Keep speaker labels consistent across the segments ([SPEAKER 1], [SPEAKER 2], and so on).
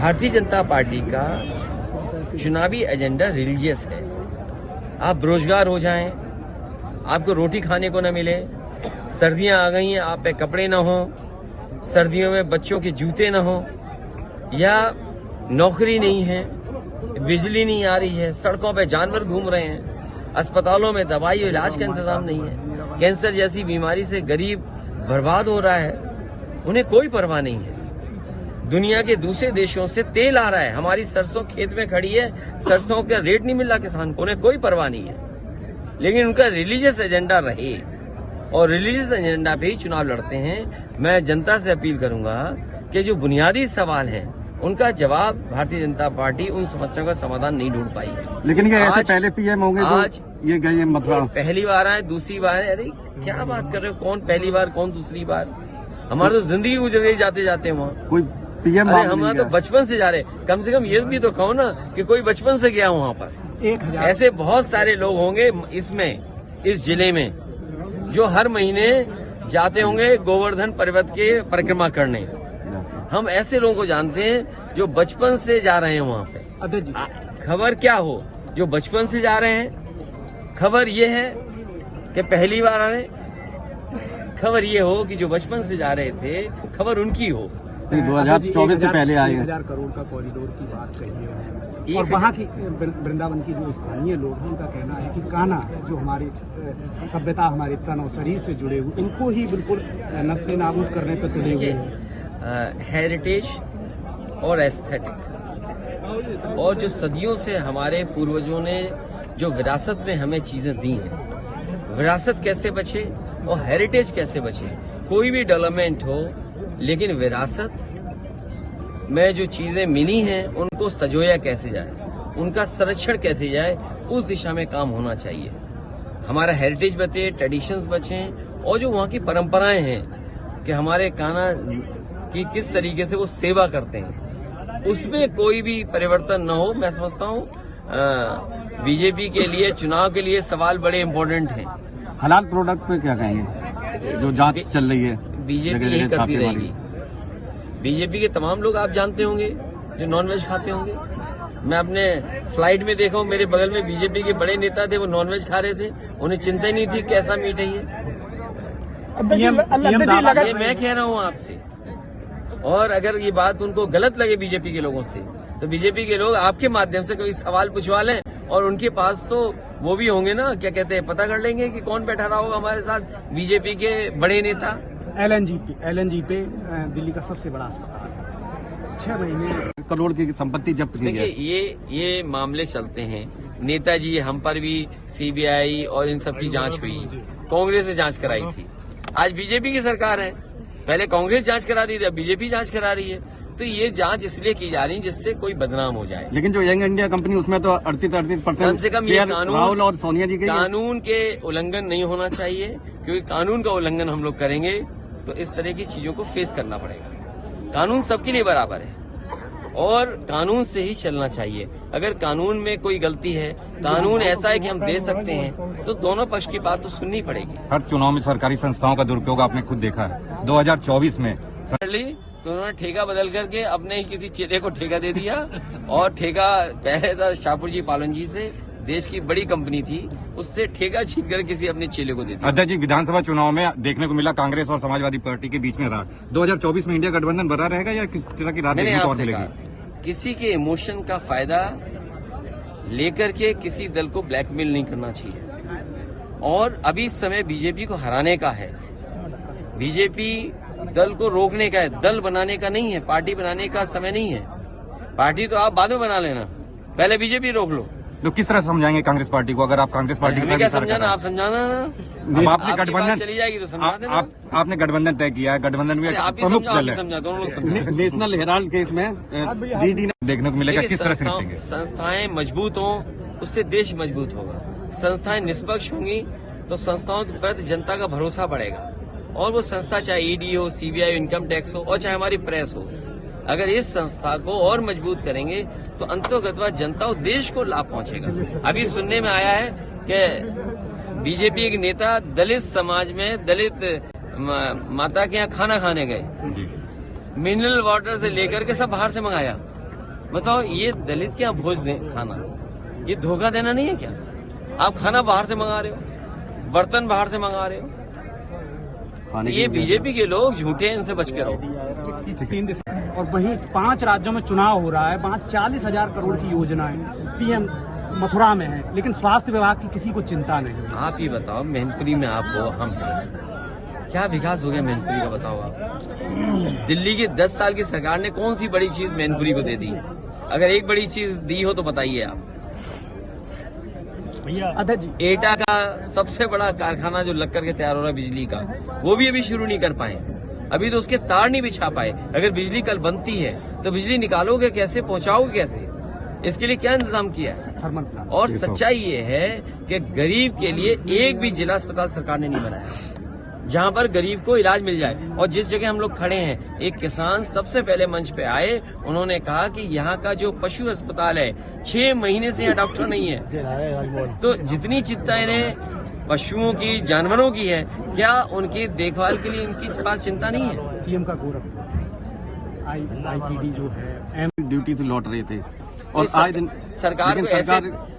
[SPEAKER 1] Bharatiya Janata party का चुनावी agenda religious है। आप बेरोजगार हो जाएं, आपको रोटी खाने को न मिले, सर्दियां आ गई हैं, आप पे कपड़े ना हो, सर्दियों में बच्चों के जूते ना हो, या नौकरी नहीं है, बिजली नहीं आ रही है, सड़कों पे जानवर घूम रहे हैं, अस्पतालों में दवाई और इलाज का इंतजाम नहीं है, कैंसर जैसी बीमारी से गरीब बर्बाद हो रहा है, उन्हें कोई परवाह नहीं है। दुनिया के दूसरे देशों से तेल आ रहा है, हमारी सरसों खेत में खड़ी है, सरसों का रेट नहीं मिल रहा किसान को, उन्हें कोई परवाह नहीं है। लेकिन उनका रिलीजियस एजेंडा रहे और रिलीजियस एजेंडा पे ही चुनाव लड़ते हैं। मैं जनता से अपील करूंगा कि जो बुनियादी सवाल है उनका जवाब भारतीय जनता पार्टी उन समस्याओं का समाधान नहीं ढूंढ पाई है।
[SPEAKER 2] लेकिन ये ऐसे पहले पीएम होंगे आज ये गए मतलब
[SPEAKER 1] पहली बार आए, दूसरी बार है। अरे क्या बात कर रहे हो, कौन पहली बार कौन दूसरी बार? हमारी तो जिंदगी गुजर गई जाते जाते वहाँ।
[SPEAKER 2] कोई पीएम
[SPEAKER 1] अरे हमारा तो बचपन से जा रहे, कम से कम ये भी तो कहो ना कि कोई बचपन से गया वहाँ पर। ऐसे बहुत सारे लोग होंगे इसमें, इस जिले में, जो हर महीने जाते होंगे गोवर्धन पर्वत के परिक्रमा करने। हम ऐसे लोगों को जानते हैं जो बचपन से जा रहे हैं वहाँ पे। खबर क्या हो, जो बचपन से जा रहे हैं, खबर ये है कि पहली बार आ रहे, खबर ये हो कि जो बचपन से जा रहे थे, खबर उनकी हो।
[SPEAKER 2] 2024 से पहले आए
[SPEAKER 3] 1000 करोड़ का कॉरिडोर की बात कही है, और वहाँ की वृंदावन की जो स्थानीय लोग हैं उनका कहना है कि कान्हा जो हमारी सभ्यता, हमारे तन और शरीर से जुड़े हुए, इनको ही बिल्कुल नस्ल नाबूद करने पर तुले हुए हैं।
[SPEAKER 1] हेरिटेज और एस्थेटिक और जो सदियों से हमारे पूर्वजों ने जो विरासत में हमें चीजें दी हैं, विरासत कैसे बचे और हेरिटेज कैसे बचे। कोई भी डेवलपमेंट हो, लेकिन विरासत में जो चीजें मिली हैं उनको सजोया कैसे जाए, उनका संरक्षण कैसे जाए, उस दिशा में काम होना चाहिए। हमारा हेरिटेज बचे, ट्रेडिशंस बचें, और जो वहाँ की परंपराएं हैं कि हमारे कान्हा की किस तरीके से वो सेवा करते हैं, उसमें कोई भी परिवर्तन न हो। मैं समझता हूँ बीजेपी के लिए चुनाव के लिए सवाल बड़े इम्पोर्टेंट हैं।
[SPEAKER 2] हलाल प्रोडक्ट पे क्या कहेंगे, जो जांच चल रही है?
[SPEAKER 1] बीजेपी यही करती रहेगी। बीजेपी के तमाम लोग आप जानते होंगे जो नॉनवेज खाते होंगे। मैं अपने फ्लाइट में देखा हूँ, मेरे बगल में बीजेपी के बड़े नेता थे, वो नॉनवेज खा रहे थे, उन्हें चिंता ही नहीं थी कैसा मीट है ये मैं कह रहा हूँ आपसे। और अगर ये बात उनको गलत लगे बीजेपी के लोगों से, तो बीजेपी के लोग आपके माध्यम से कोई सवाल पूछवा लें, और उनके पास तो वो भी होंगे ना, क्या कहते हैं, पता कर लेंगे कि कौन बैठा रहा होगा हमारे साथ बीजेपी के बड़े नेता।
[SPEAKER 3] एलएनजी पे दिल्ली का सबसे बड़ा अस्पताल 6 महीने
[SPEAKER 2] करोड़ की संपत्ति जब्त की है।
[SPEAKER 1] ये मामले चलते हैं नेताजी, हम पर भी सीबीआई और इन सब की जांच हुई, कांग्रेस ने जांच कराई थी। आज बीजेपी की सरकार है, पहले कांग्रेस जांच करा दी थी, अब बीजेपी जांच करा रही है। तो ये जांच इसलिए की जा रही है जिससे कोई बदनाम हो जाए।
[SPEAKER 2] लेकिन जो यंग इंडिया कंपनी, उसमें तो 38%
[SPEAKER 1] कम से कम ये
[SPEAKER 2] राहुल और सोनिया जी के
[SPEAKER 1] कानून के उल्लंघन नहीं होना चाहिए, क्योंकि कानून का उल्लंघन हम लोग करेंगे तो इस तरह की चीजों को फेस करना पड़ेगा। कानून सबके लिए बराबर है और कानून से ही चलना चाहिए। अगर कानून में कोई गलती है, कानून ऐसा है कि हम दे सकते हैं, तो दोनों पक्ष की बात तो सुननी पड़ेगी।
[SPEAKER 4] हर चुनाव में सरकारी संस्थाओं का दुरुपयोग आपने खुद देखा है। 2024 में
[SPEAKER 1] तो उन्होंने ठेका बदल करके अपने ही किसी चेले को ठेका दे दिया, और ठेका पहले था शाहपुर जी पालन जी से, देश की बड़ी कंपनी थी, उससे ठेका छीन कर किसी अपने चेले को दे दिया।
[SPEAKER 4] अध्यक्ष जी, विधानसभा चुनाव में देखने को मिला कांग्रेस और समाजवादी पार्टी के बीच में रार। 2024 में इंडिया गठबंधन बना रहेगा या किस तरह की रार देखने को और मिलेगी?
[SPEAKER 1] किसी के इमोशन का फायदा लेकर के किसी दल को ब्लैकमेल नहीं करना चाहिए, और अभी समय बीजेपी को हराने का है। बीजेपी दल को रोकने का है, दल बनाने का नहीं है, पार्टी बनाने का समय नहीं है। पार्टी तो आप बाद में बना लेना, पहले बीजेपी रोक लो।
[SPEAKER 4] तो किस तरह समझाएंगे कांग्रेस पार्टी को, अगर आप कांग्रेस पार्टी के साथ
[SPEAKER 1] क्या समझाना, आप समझाना ना।
[SPEAKER 4] अब आपने गठबंधन
[SPEAKER 1] चली जाएगी तो समझा देना।
[SPEAKER 4] आपने गठबंधन तय किया है, गठबंधन में प्रमुख दल है।
[SPEAKER 1] समझा, दोनों लोग समझा।
[SPEAKER 2] नेशनल हेराल्ड केस में डीडी
[SPEAKER 4] देखने को मिलेगा, किस तरह से निपटेंगे?
[SPEAKER 1] संस्थाएं मजबूत हों, उससे देश मजबूत होगा। संस्थाएं निष्पक्ष होंगी तो संस्थाओं के प्रति जनता का भरोसा बढ़ेगा, और वो संस्था चाहे ईडी हो, सीबीआई, इनकम टैक्स हो, और चाहे हमारी प्रेस हो, अगर इस संस्था को और मजबूत करेंगे तो अंततः जनता और देश को लाभ पहुंचेगा। अभी सुनने में आया है कि बीजेपी एक नेता दलित समाज में दलित माता के यहाँ खाना खाने गए, मिनरल वाटर से लेकर के सब बाहर से मंगाया, बताओ, ये दलित क्या भोज खाना, ये धोखा देना नहीं है क्या? आप खाना बाहर से मंगा रहे हो, बर्तन बाहर से मंगा रहे हो। तो ये बीजेपी के लोग झूठे हैं, इनसे बच के रहो।
[SPEAKER 3] 3 दिसंबर और वहीं 5 राज्यों में चुनाव हो रहा है, वहाँ 40,000 करोड़ की योजनाएं पीएम मथुरा में है, लेकिन स्वास्थ्य विभाग की किसी को चिंता नहीं।
[SPEAKER 1] आप ही बताओ, मैनपुरी में आप हो, हम हैं, क्या विकास हो गया मैनपुरी का? बताओ आप। दिल्ली की 10 साल की सरकार ने कौन सी बड़ी चीज मैनपुरी को दे दी? अगर एक बड़ी चीज दी हो तो बताइए आप।
[SPEAKER 3] अध्यक्ष जी,
[SPEAKER 1] एटा का सबसे बड़ा कारखाना जो लग करके तैयार हो रहा है बिजली का, वो भी अभी शुरू नहीं कर पाए, अभी तो उसके तार नहीं बिछा पाए। अगर बिजली कल बनती है तो बिजली निकालोगे कैसे, पहुंचाओगे कैसे? इसके लिए क्या इंतजाम किया है?
[SPEAKER 3] Thermal plant.
[SPEAKER 1] और सच्चाई ये है कि गरीब के लिए एक भी जिला अस्पताल सरकार ने नहीं बनाया जहां पर गरीब को इलाज मिल जाए। और जिस जगह हम लोग खड़े हैं, एक किसान सबसे पहले मंच पे आए, उन्होंने कहा कि यहाँ का जो पशु अस्पताल है 6 महीने से यहाँ डॉक्टर नहीं है। तो जितनी चिंता इन्हें पशुओं की, जानवरों की है, क्या उनकी देखभाल के लिए इनकी पास चिंता नहीं है?
[SPEAKER 3] सीएम का गोरखपुर आईपीडी जो है
[SPEAKER 2] ड्यूटी से लौट रहे थे और
[SPEAKER 1] तो
[SPEAKER 2] आए दिन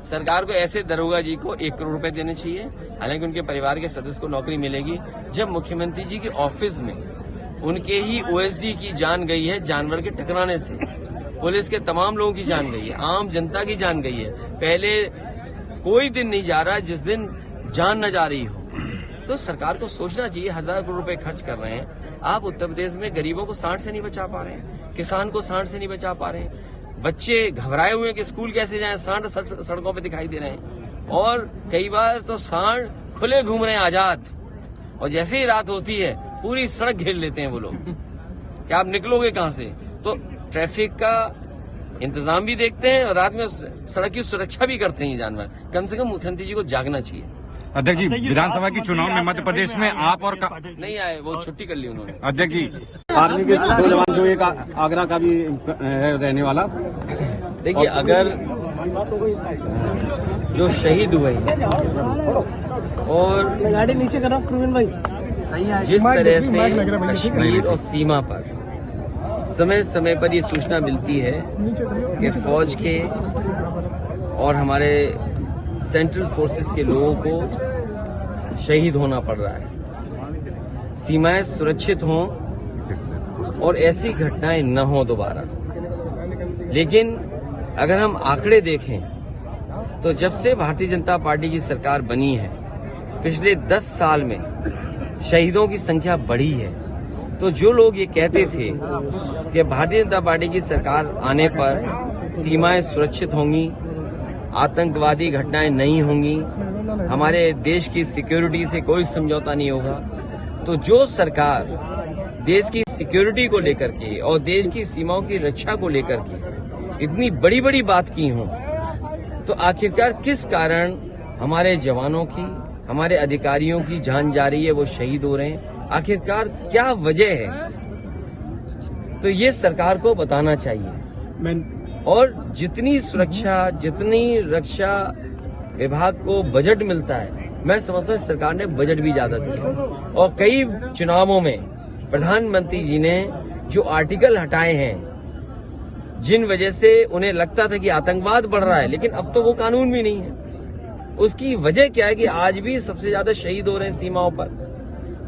[SPEAKER 1] सरकार को ऐसे दरोगा जी को 1 करोड़ रुपए देने चाहिए, हालांकि उनके परिवार के सदस्य को नौकरी मिलेगी। जब मुख्यमंत्री जी के ऑफिस में उनके ही ओएसडी की जान गई है जानवर के टकराने से, पुलिस के तमाम लोगों की जान गई है, आम जनता की जान गई है। पहले कोई दिन नहीं जा रहा जिस दिन जान न जा रही हो। तो सरकार को सोचना चाहिए, 1000 करोड़ रुपए खर्च कर रहे हैं आप, उत्तर प्रदेश में गरीबों को सांड से नहीं बचा पा रहे हैं, किसान को सांड से नहीं बचा पा रहे हैं, बच्चे घबराए हुए हैं कि स्कूल कैसे जाएं, सांड सड़कों पे दिखाई दे रहे हैं। और कई बार तो सांड खुले घूम रहे हैं आजाद, और जैसे ही रात होती है पूरी सड़क घेर लेते हैं वो लोग। क्या आप निकलोगे कहां से? तो ट्रैफिक का इंतजाम भी देखते हैं और रात में सड़क की सुरक्षा भी करते हैं ये जानवर। कम से कम मुख्यमंत्री जी को जागना चाहिए।
[SPEAKER 4] अध्यक्ष जी, विधानसभा की चुनाव में मध्य प्रदेश में आप और
[SPEAKER 1] नहीं आए, वो छुट्टी कर ली उन्होंने।
[SPEAKER 4] अध्यक्ष जी,
[SPEAKER 2] आर्मी के 2 जवान, जो एक आगरा का भी है रहने वाला।
[SPEAKER 1] देखिए, अगर जो शहीद हुए हैं और
[SPEAKER 3] गाड़ी नीचे करो प्रवीण भाई,
[SPEAKER 1] जिस तरह से कश्मीर और सीमा पर समय समय पर ये सूचना मिलती है कि फौज के और हमारे सेंट्रल फोर्सेस के लोगों को शहीद होना पड़ रहा है, सीमाएं सुरक्षित हों और ऐसी घटनाएं न हो दोबारा। लेकिन अगर हम आंकड़े देखें तो जब से भारतीय जनता पार्टी की सरकार बनी है, पिछले 10 साल में शहीदों की संख्या बढ़ी है। तो जो लोग ये कहते थे कि भारतीय जनता पार्टी की सरकार आने पर सीमाएं सुरक्षित होंगी, आतंकवादी घटनाएं नहीं होंगी, हमारे देश की सिक्योरिटी से कोई समझौता नहीं होगा, तो जो सरकार देश की सिक्योरिटी को लेकर के और देश की सीमाओं की रक्षा को लेकर के इतनी बड़ी बड़ी बात की हो, तो आखिरकार किस कारण हमारे जवानों की, हमारे अधिकारियों की जान जा रही है, वो शहीद हो रहे हैं? आखिरकार क्या वजह है? तो ये सरकार को बताना चाहिए। और जितनी सुरक्षा, जितनी रक्षा विभाग को बजट मिलता है, मैं समझता हूँ सरकार ने बजट भी ज्यादा दिया। और कई चुनावों में प्रधानमंत्री जी ने जो आर्टिकल हटाए हैं, जिन वजह से उन्हें लगता था कि आतंकवाद बढ़ रहा है, लेकिन अब तो वो कानून भी नहीं है। उसकी वजह क्या है कि आज भी सबसे ज्यादा शहीद हो रहे हैं सीमाओं पर,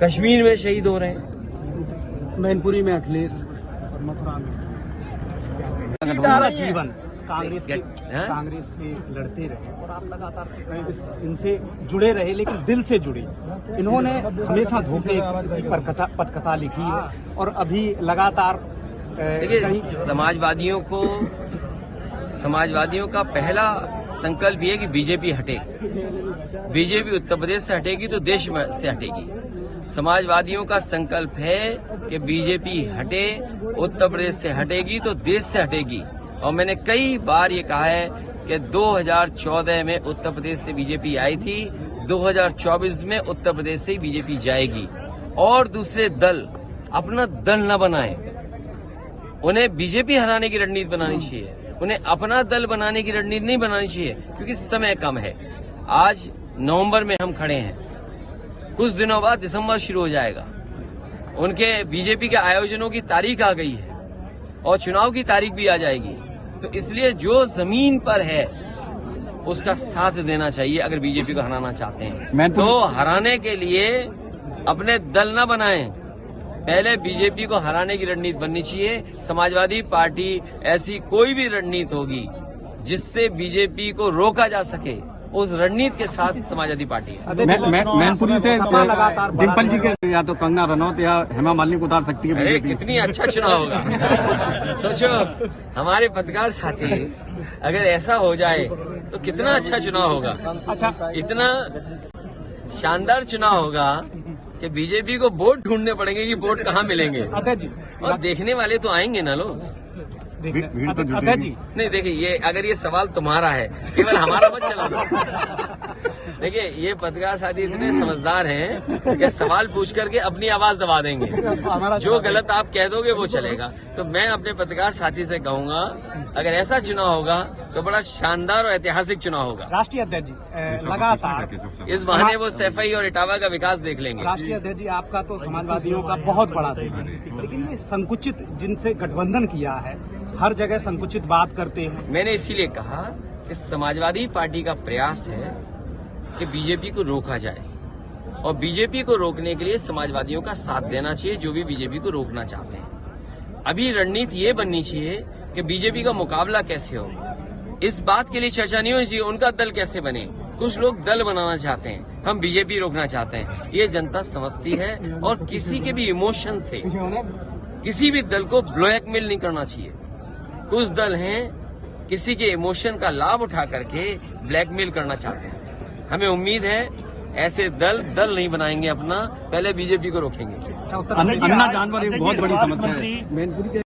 [SPEAKER 1] कश्मीर में शहीद हो रहे हैं,
[SPEAKER 3] मैनपुरी में अखिलेश और मथुरा में जीवन कांग्रेस से लड़ते रहे और आप लगातार इनसे जुड़े रहे, लेकिन दिल से जुड़े। इन्होंने हमेशा धोखे की पटकथा लिखी है और अभी लगातार
[SPEAKER 1] देखिए, समाजवादियों का पहला संकल्प ये है कि बीजेपी हटे। बीजेपी उत्तर प्रदेश से हटेगी तो देश से हटेगी। समाजवादियों का संकल्प है कि बीजेपी हटे, उत्तर प्रदेश से हटेगी तो देश से हटेगी। और मैंने कई बार ये कहा है कि 2014 में उत्तर प्रदेश से बीजेपी आई थी, 2024 में उत्तर प्रदेश से बीजेपी जाएगी। और दूसरे दल अपना दल न बनाएं, उन्हें बीजेपी हराने की रणनीति बनानी चाहिए, उन्हें अपना दल बनाने की रणनीति नहीं बनानी चाहिए, क्योंकि समय कम है। आज नवंबर में हम खड़े हैं, कुछ दिनों बाद दिसंबर शुरू हो जाएगा। उनके बीजेपी के आयोजनों की तारीख आ गई है और चुनाव की तारीख भी आ जाएगी। तो इसलिए जो जमीन पर है उसका साथ देना चाहिए अगर बीजेपी को हराना चाहते हैं। तो हराने के लिए अपने दल न बनाएं, पहले बीजेपी को हराने की रणनीति बननी चाहिए। समाजवादी पार्टी ऐसी कोई भी रणनीति होगी जिससे बीजेपी को रोका जा सके, उस रणनीति के साथ समाजवादी पार्टी है।
[SPEAKER 2] मैनपुरी से डिम्पल जी के या तो कंगना रनौत या हेमा मालिनी को उतार सकती है
[SPEAKER 1] अरे
[SPEAKER 2] बीजेपी।
[SPEAKER 1] कितनी अच्छा चुनाव होगा। सोचो हमारे पत्रकार साथी अगर ऐसा हो जाए तो कितना अच्छा चुनाव होगा।
[SPEAKER 3] अच्छा,
[SPEAKER 1] इतना शानदार चुनाव होगा कि बीजेपी को वोट ढूंढने पड़ेंगे कि वोट कहाँ मिलेंगे।
[SPEAKER 3] अध्यक्ष जी,
[SPEAKER 1] और देखने वाले तो आएंगे ना लोग।
[SPEAKER 2] भीड़ तो जुटेगी।
[SPEAKER 3] अध्यक्ष जी,
[SPEAKER 1] नहीं देखिए, ये अगर ये सवाल तुम्हारा है, केवल हमारा मत चलाना। देखिए ये पत्रकार साथी इतने समझदार हैं कि सवाल पूछ करके अपनी आवाज दबा देंगे, जो गलत आप कह दोगे वो चलेगा। तो मैं अपने पत्रकार साथी से कहूंगा अगर ऐसा चुनाव होगा तो बड़ा शानदार और ऐतिहासिक चुनाव होगा।
[SPEAKER 3] राष्ट्रीय अध्यक्ष जी, लगातार
[SPEAKER 1] इस बहाने वो सैफई और इटावा का विकास देख लेंगे।
[SPEAKER 3] राष्ट्रीय अध्यक्ष जी, आपका तो समाजवादियों का बहुत बड़ा देश है, लेकिन ये संकुचित जिनसे गठबंधन किया है, हर जगह संकुचित बात करते हैं।
[SPEAKER 1] मैंने इसीलिए कहा कि समाजवादी पार्टी का प्रयास है कि बीजेपी को रोका जाए, और बीजेपी को रोकने के लिए समाजवादियों का साथ देना चाहिए जो भी बीजेपी को रोकना चाहते हैं। अभी रणनीति ये बननी चाहिए कि बीजेपी का मुकाबला कैसे हो। इस बात के लिए चर्चा नहीं होनी चाहिए उनका दल कैसे बने। कुछ लोग दल बनाना चाहते हैं, हम बीजेपी रोकना चाहते हैं। ये जनता समझती है, और किसी के भी इमोशन से किसी भी दल को ब्लैकमेल नहीं करना चाहिए। कुछ दल हैं किसी के इमोशन का लाभ उठा करके ब्लैकमेल करना चाहते हैं। हमें उम्मीद है ऐसे दल नहीं बनाएंगे अपना, पहले बीजेपी को रोकेंगे।
[SPEAKER 2] अन्ना जानवर एक बहुत बड़ी समस्या है मैनपुरी के।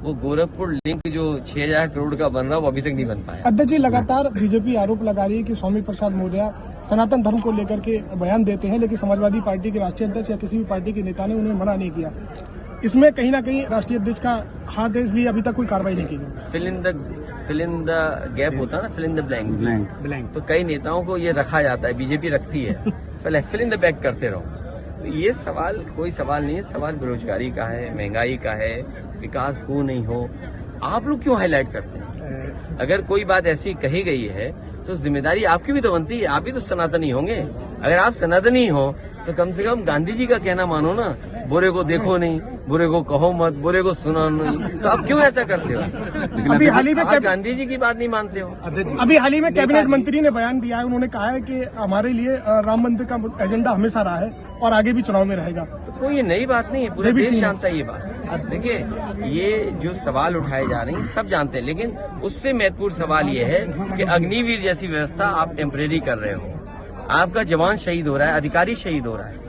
[SPEAKER 1] वो गोरखपुर लिंक जो 6,000 करोड़ का बन रहा है वो अभी तक नहीं बन पाया।
[SPEAKER 5] अध्यक्ष जी, लगातार बीजेपी आरोप लगा रही है कि स्वामी प्रसाद मौर्य सनातन धर्म को लेकर के बयान देते हैं, लेकिन समाजवादी पार्टी के राष्ट्रीय अध्यक्ष या किसी भी पार्टी के नेता ने उन्हें मना नहीं किया। इसमें कहीं ना कहीं राष्ट्रीय अध्यक्ष का हाथ है, इसलिए अभी तक कोई कार्रवाई नहीं की गई।
[SPEAKER 1] फिल इन द गैप होता है ना, फिल इन द ब्लैंक्स। तो कई नेताओं को ये रखा जाता है, बीजेपी रखती है, पहले फिल इन द बैक करते रहो। तो ये सवाल कोई सवाल नहीं है, सवाल बेरोजगारी का है, महंगाई का है, विकास हो नहीं हो। आप लोग क्यों हाईलाइट करते हैं? अगर कोई बात ऐसी कही गई है तो जिम्मेदारी आपकी भी तो बनती है, आप भी तो सनातनी होंगे। अगर आप सनातनी हो तो कम से कम गांधी जी का कहना मानो ना, बुरे को देखो नहीं, बुरे को कहो मत, बुरे को सुनो नहीं। तो आप क्यों ऐसा करते हो?
[SPEAKER 5] अभी हाल ही में
[SPEAKER 1] आप गांधी जी की बात नहीं मानते हो।
[SPEAKER 5] अभी हाल ही में कैबिनेट मंत्री ने बयान दिया है, उन्होंने कहा है कि हमारे लिए राम मंदिर का एजेंडा हमेशा रहा है और आगे भी चुनाव में रहेगा।
[SPEAKER 1] तो कोई ये नई बात नहीं है, पूरे देश जानता है ये बात। देखिए ये जो सवाल उठाए जा रहे हैं सब जानते हैं, लेकिन उससे महत्वपूर्ण सवाल ये है कि अग्निवीर जैसी व्यवस्था आप टेम्परेरी कर रहे हो। आपका जवान शहीद हो रहा है, अधिकारी शहीद हो रहा है,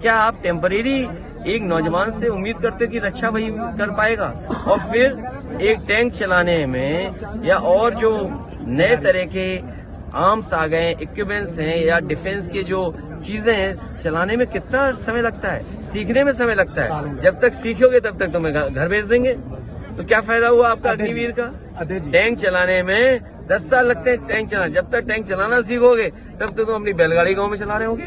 [SPEAKER 1] क्या आप टेम्परेरी एक नौजवान से उम्मीद करते हो कि रक्षा वही कर पाएगा? और फिर एक टैंक चलाने में या और जो नए तरह के आर्म्स आ गए, इक्विपमेंट्स हैं या डिफेंस के जो चीजें हैं, चलाने में कितना समय लगता है, सीखने में समय लगता है। जब तक सीखोगे तब तक तुम्हें घर भेज देंगे। तो क्या फायदा हुआ आपका अग्निवीर का? टैंक चलाने में 10 साल लगते हैं टैंक चलाना। जब तक टैंक चलाना सीखोगे तब तक तुम अपनी बैलगाड़ी गांव में चला रहे होगे।